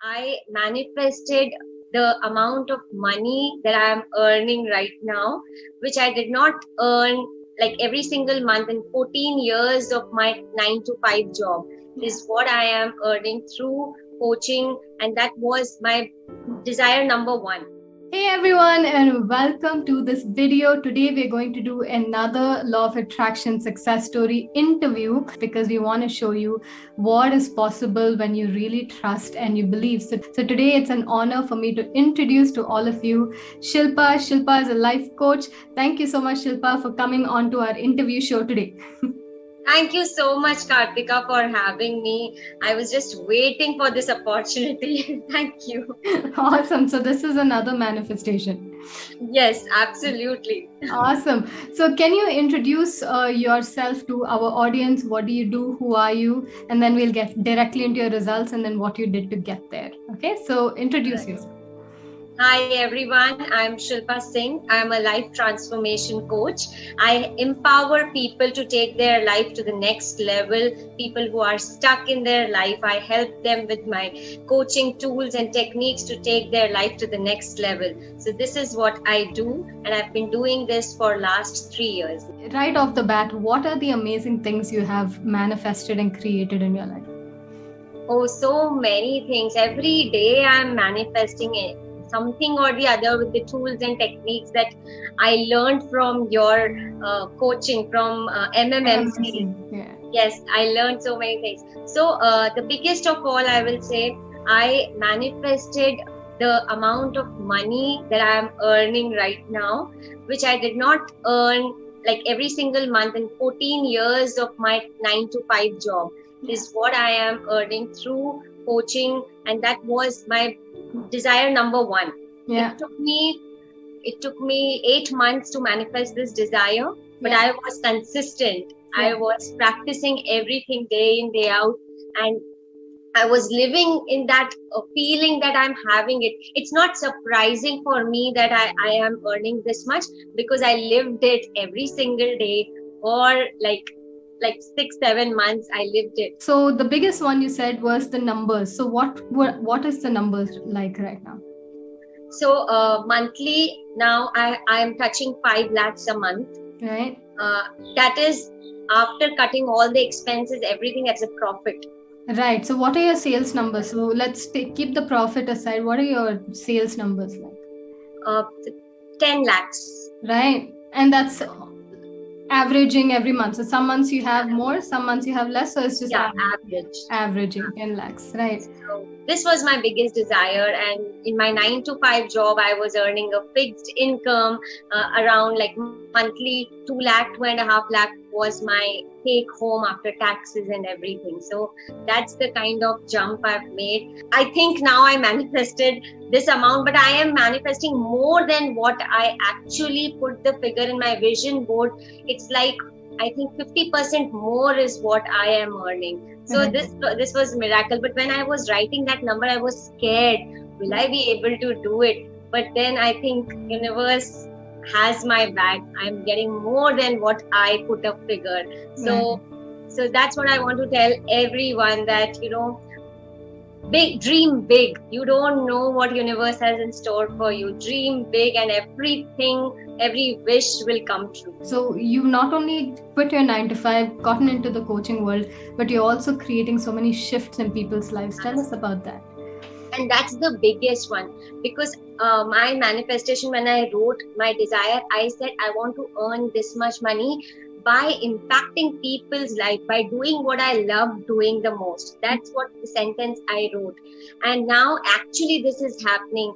I manifested the amount of money that I am earning right now, which I did not earn like every single month in 14 years of my 9 to 5 job, Yeah. is what I am earning through coaching. And that was my desire number one. Hey everyone, and welcome to this video. Today we're going to do another Law of Attraction success story interview because we want to show you what is possible when you really trust and you believe. So today it's an honor for me to introduce to all of you Shilpa. Shilpa is a life coach. Thank you so much, Shilpa, for coming on to our interview show today. Thank you so much, Kartika, for having me. I was just waiting for this opportunity. Thank you. Awesome. So this is another manifestation. Yes, absolutely. Awesome. So, can you introduce yourself to our audience? What do you do? Who are you? And then we'll get directly into your results and then what you did to get there. Okay. So, introduce yourself. Hi everyone, I'm Shilpa Singh. I'm a life transformation coach. I empower people to take their life to the next level. People who are stuck in their life, I help them with my coaching tools and techniques to take their life to the next level. So this is what I do, and I've been doing this for last 3 years. Right off the bat, what are the amazing things you have manifested and created in your life? Oh, so many things. Every day I'm manifesting it, something or the other with the tools and techniques that I learned from your coaching from MMMC. Yeah. Yes, I learned so many things. So the biggest of all, I will say, I manifested the amount of money that I am earning right now, which I did not earn like every single month in 14 years of my 9 to 5 job, is what I am earning through coaching. And that was my desire number one. Yeah. It took me 8 months to manifest this desire, but I was consistent. I was practicing everything day in, day out, and I was living in that feeling that I'm having it. It's not surprising for me that I am earning this much, because I lived it every single day for like 6 7 months. I lived it. So the biggest one you said was the numbers. So what is the numbers like right now? So monthly now I am touching 5 lakhs a month. Right. That is after cutting all the expenses, everything as a profit. Right. So, what are your sales numbers? So, let's keep the profit aside. What are your sales numbers like? Uh, 10 lakhs. Right. And that's averaging every month. So, some months you have more, some months you have less. So, it's just averaging 10 lakhs. Right. So this was my biggest desire. And in my 9 to 5 job, I was earning a fixed income around like monthly 2 lakh, 2.5 lakh was my take home after taxes and everything. So that's the kind of jump I've made. I think now I manifested this amount, but I am manifesting more than what I actually put the figure in my vision board. It's like, I think 50% more is what I am earning. So this was miracle. But when I was writing that number, I was scared. Will I be able to do it? But then I think universe has my back. I'm getting more than what I put a figure. So that's what I want to tell everyone, that dream big. You don't know what universe has in store for you. Dream big, and every wish will come true. So you not only quit your 9 to 5, gotten into the coaching world, but you're also creating so many shifts in people's lives. Tell us about that. And that's the biggest one, because my manifestation, when I wrote my desire, I said I want to earn this much money by impacting people's life, by doing what I love doing the most. That's what the sentence I wrote. And now actually this is happening.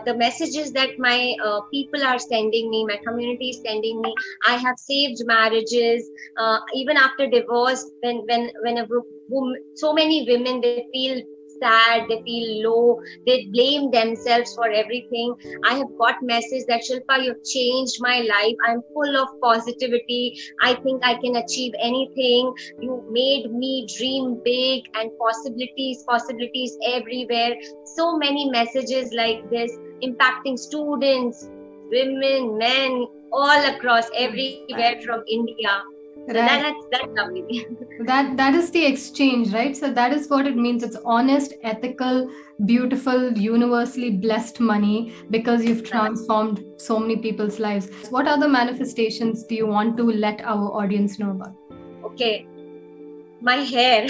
The messages that my people are sending me, my community is sending me, I have saved marriages. Even after divorce, when a group, so many women, they feel sad, they feel low, they blame themselves for everything. I have got message that, Shilpa, you've changed my life. I'm full of positivity. I think I can achieve anything. You made me dream big, and possibilities everywhere. So many messages like this, impacting students, women, men, all across, everywhere from India. So that's lovely. That is the exchange, right? So that is what it means. It's honest, ethical, beautiful, universally blessed money because you've transformed so many people's lives. What other manifestations do you want to let our audience know about? Okay, my hair.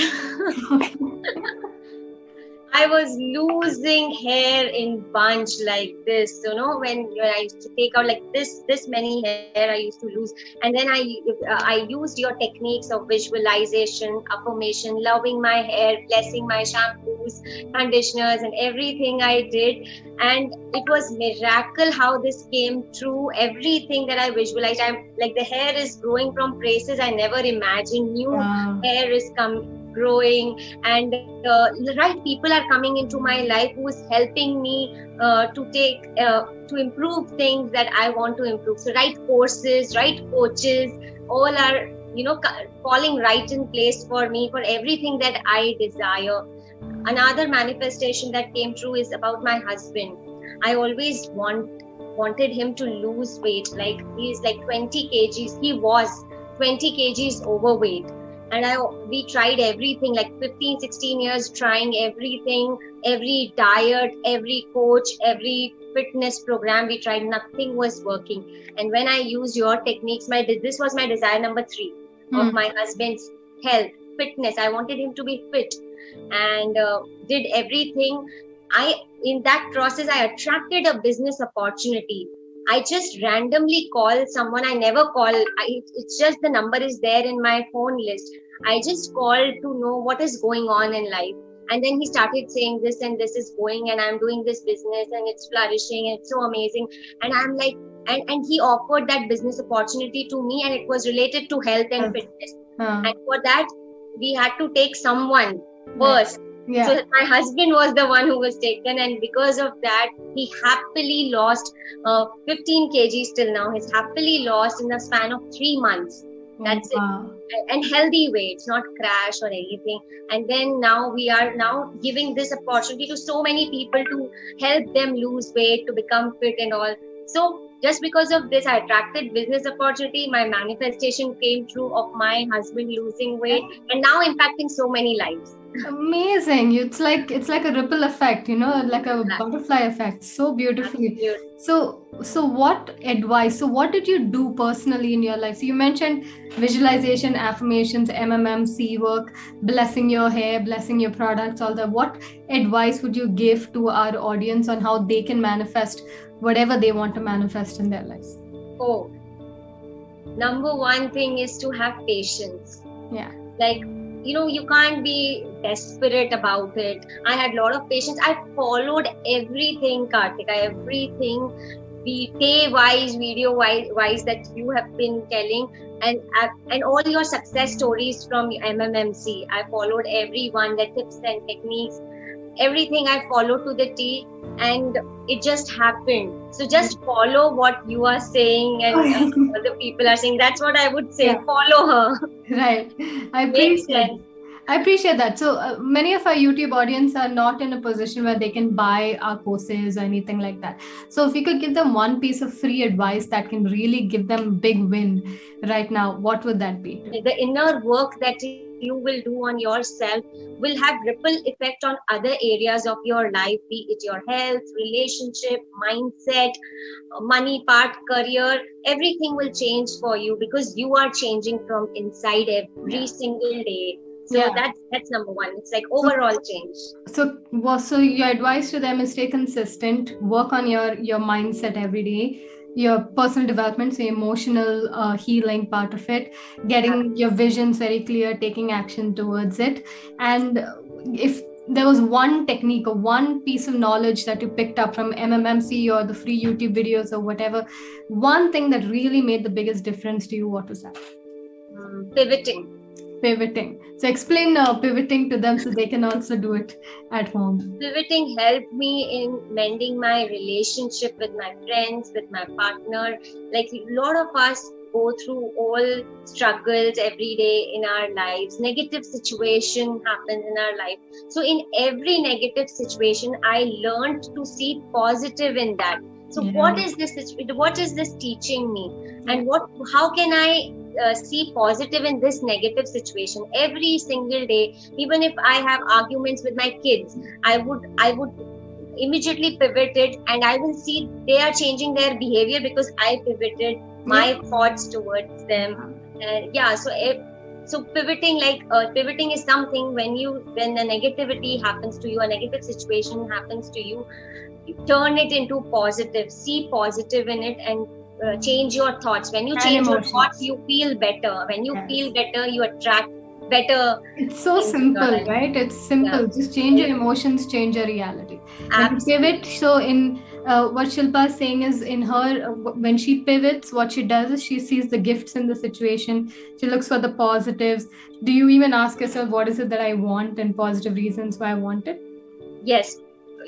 I was losing hair in bunch like this, when I used to take out like this many hair I used to lose. And then I used your techniques of visualization, affirmation, loving my hair, blessing my shampoos, conditioners, and everything I did. And it was miracle how this came true. Everything that I visualized, I'm like, the hair is growing from places I never imagined. New hair is growing, and the right people are coming into my life who is helping me to improve things that I want to improve. So right courses, right coaches, all are falling right in place for me for everything that I desire. Another manifestation that came true is about my husband. I always wanted him to lose weight. Like, he's like 20 kgs. He was 20 kgs overweight. And we tried everything, like 15, 16 years trying everything, every diet, every coach, every fitness program we tried, nothing was working. And when I used your techniques, this was my desire number 3 of my husband's health, fitness. I wanted him to be fit, and did everything. In that process, I attracted a business opportunity. I just randomly call someone I never call. It's just the number is there in my phone list. I just called to know what is going on in life. And then he started saying this and this is going, and I'm doing this business and it's flourishing and it's so amazing. And I'm like, and he offered that business opportunity to me, and it was related to health and fitness. And for that, we had to take someone first. Yeah. So my husband was the one who was taken, and because of that, he happily lost 15 kgs till now. He's happily lost in the span of 3 months. That's it. And healthy weights, not crash or anything. And then now we are now giving this opportunity to so many people to help them lose weight, to become fit and all. So just because of this, I attracted business opportunity. My manifestation came true of my husband losing weight and now impacting so many lives. Amazing. It's like a ripple effect, like a butterfly effect. So beautifully. So what advice, so what did you do personally in your life? So you mentioned visualization, affirmations, MMMC work, blessing your hair, blessing your products, all that. What advice would you give to our audience on how they can manifest whatever they want to manifest in their lives? Oh, number one thing is to have patience. Yeah. Like, you can't be desperate about it. I had a lot of patience. I followed everything, Kartika, everything, day-wise, video-wise that you have been telling, and all your success stories from MMMC. I followed everyone, the tips and techniques, everything I followed to the T, and it just happened. So just follow what you are saying and other people are saying. That's what I would say. Yeah. Follow her. Right. I appreciate that. So many of our YouTube audience are not in a position where they can buy our courses or anything like that. So if you could give them one piece of free advice that can really give them a big win right now, what would that be? The inner work that you will do on yourself will have ripple effect on other areas of your life, be it your health, relationship, mindset, money part, career. Everything will change for you because you are changing from inside every single day. So that's number one. It's like overall change. So your advice to them is stay consistent, work on your mindset every day, your personal development, so emotional healing part of it, getting your visions very clear, taking action towards it. And if there was one technique or one piece of knowledge that you picked up from MMMC or the free YouTube videos or whatever, one thing that really made the biggest difference to you, what was that? Pivoting. So explain pivoting to them so they can also do it at home. Pivoting helped me in mending my relationship with my friends, with my partner. Like a lot of us go through all struggles every day in our lives. Negative situation happens in our life. So in every negative situation, I learned to see positive in that. So what is this teaching me? And how can I see positive in this negative situation every single day. Even if I have arguments with my kids, I would immediately pivot it, and I will see they are changing their behavior because I pivoted my thoughts towards them. So pivoting, pivoting is something when the negativity happens to you, a negative situation happens to you, turn it into positive, see positive in it, and change your thoughts. When you change your thoughts, you feel better. When you feel better, you attract better. It's so simple, right? It's simple. Just change your emotions, change your reality. When you pivot, so in what Shilpa is saying is, in her, when she pivots, what she does is she sees the gifts in the situation. She looks for the positives. Do you even ask yourself, what is it that I want, and positive reasons why I want it? Yes.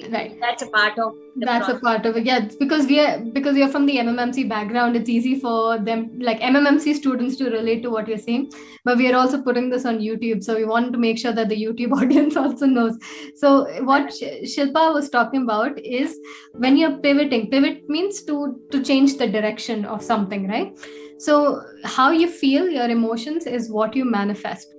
Right. That's a part of a part of it. Yeah, because you're from the MMMC background, it's easy for them, like MMMC students, to relate to what you're saying. But we are also putting this on YouTube, so we wanted to make sure that the YouTube audience also knows. So what Shilpa was talking about is, when you're pivoting, pivot means to change the direction of something, right? So how you feel, your emotions, is what you manifest.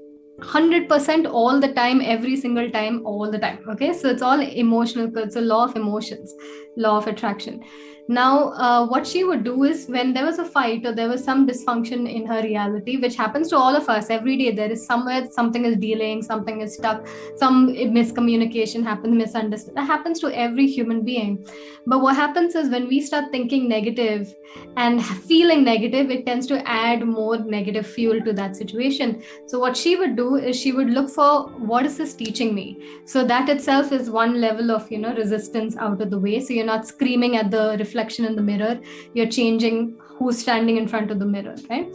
100% all the time, every single time, all the time. Okay, so it's all emotional. It's a law of emotions, law of attraction. Now, what she would do is, when there was a fight or there was some dysfunction in her reality, which happens to all of us every day, there is somewhere something is delaying, something is stuck, some miscommunication happens, misunderstanding. That happens to every human being. But what happens is, when we start thinking negative and feeling negative, it tends to add more negative fuel to that situation. So what she would do is, she would look for, what is this teaching me? So that itself is one level of, resistance out of the way. So you're not screaming at the reflection in the mirror, you're changing who's standing in front of the mirror, right?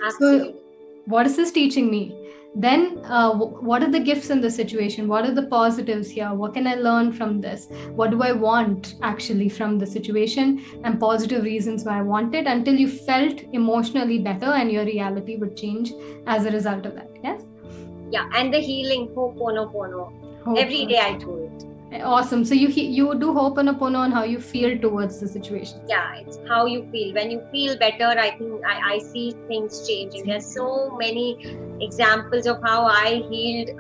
Absolutely. So what is this teaching me? Then what are the gifts in the situation? What are the positives here? What can I learn from this? What do I want actually from the situation? And positive reasons why I want it, until you felt emotionally better, and your reality would change as a result of that. Yes? Yeah, and the healing, Ho'oponopono. Every day I do it. Awesome. So you do Ho'oponopono on how you feel towards the situation. Yeah, it's how you feel. When you feel better, I think I see things changing. There's so many examples of how I healed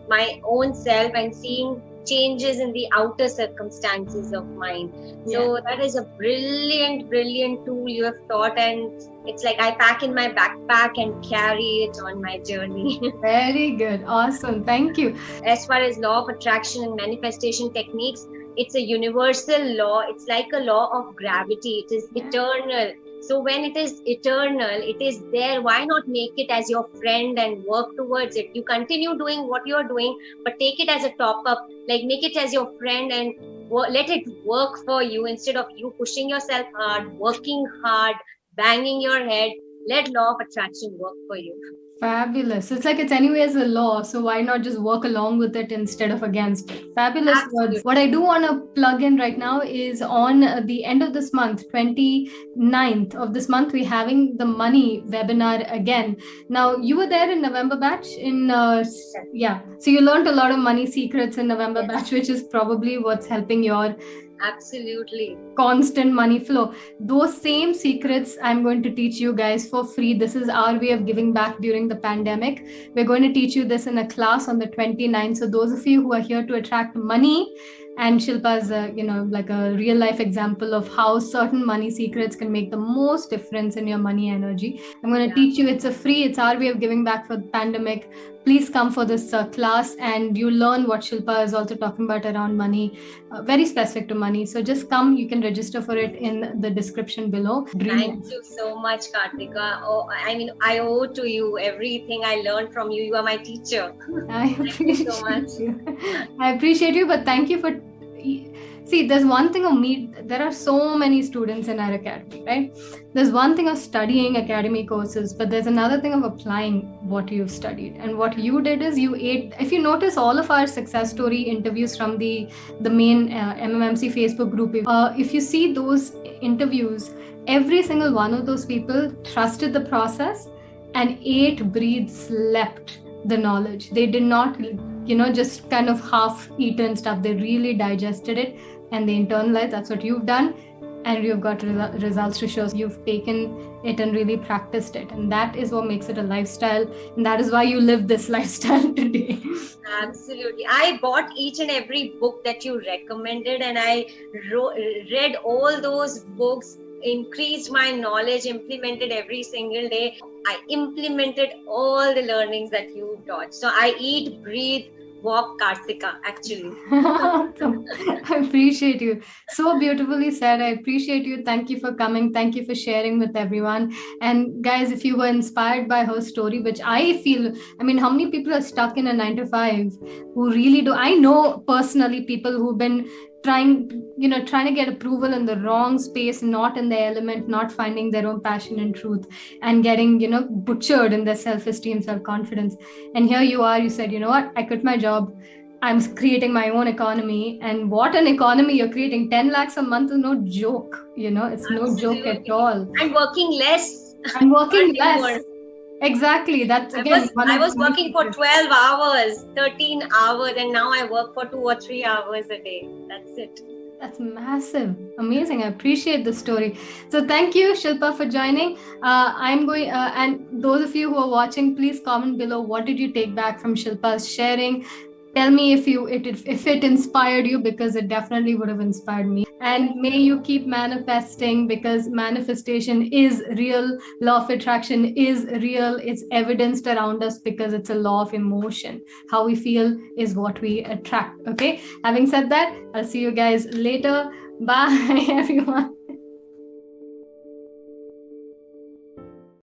my own self, and seeing changes in the outer circumstances of mine. So that is a brilliant tool you have taught, and it's like I pack in my backpack and carry it on my journey. Very good. Awesome. Thank you. As far as law of attraction and manifestation techniques, it's a universal law. It's like a law of gravity. It is eternal. So when it is eternal, it is there. Why not make it as your friend and work towards it? You continue doing what you're doing, but take it as a top up. Like, make it as your friend and let it work for you, instead of you pushing yourself hard, working hard, banging your head. Let law of attraction work for you. Fabulous. It's like, it's anyways a law, so why not just work along with it instead of against it? Fabulous words. What I do want to plug in right now is, on the end of this month, 29th of this month, we're having the money webinar again. Now, you were there in November batch so you learned a lot of money secrets in November batch, which is probably what's helping your absolutely constant money flow. Those same secrets I'm going to teach you guys for free. This is our way of giving back during the pandemic. We're going to teach you this in a class on the 29th. So those of you who are here to attract money, and Shilpa is like a real life example of how certain money secrets can make the most difference in your money energy. I'm going to teach you. It's our way of giving back for the pandemic. Please come for this class, and you learn what Shilpa is also talking about around money, very specific to money. So just come. You can register for it in the description below. Thank you so much, Kartika. I owe to you everything I learned from you. You are my teacher. I appreciate so much. I appreciate you, but thank you for. See, there's one thing of me. There are so many students in our academy, right? There's one thing of studying academy courses, but there's another thing of applying what you've studied. And what you did is, if you notice all of our success story interviews from the main MMMC Facebook group, if you see those interviews, every single one of those people trusted the process and ate, breathed, slept the knowledge. They did not just kind of half eaten stuff. They really digested it and they internalized. That's what you've done. and you've got results to show. You've taken it and really practiced it, and that is what makes it a lifestyle, and that is why you live this lifestyle today. Absolutely. I bought each and every book that you recommended, and I read all those books, increased my knowledge, implemented every single day. I implemented all the learnings that you taught. So I eat, breathe, walk Kartika, actually. I appreciate you. So beautifully said. I appreciate you. Thank you for coming. Thank you for sharing with everyone. And guys, if you were inspired by her story, which I feel, I mean, how many people are stuck in a 9 to 5 who really do? I know personally people who've been trying to get approval in the wrong space, not in their element, not finding their own passion and truth, and getting, butchered in their self-esteem, self-confidence. And here you are, you said, you know what, I quit my job, I'm creating my own economy. And what an economy you're creating. 10 lakhs a month is no joke, it's no joke at all. I'm working less. I'm working less. Exactly. That's again. I was working for 12 hours, 13 hours, and now I work for 2 or 3 hours a day. That's it. That's massive. Amazing. I appreciate the story. So thank you, Shilpa, for joining. I'm going, and those of you who are watching, please comment below. What did you take back from Shilpa's sharing? Tell me if it inspired you, because it definitely would have inspired me. And may you keep manifesting, because manifestation is real. Law of attraction is real. It's evidenced around us because it's a law of emotion. How we feel is what we attract. Okay. Having said that, I'll see you guys later. Bye, everyone.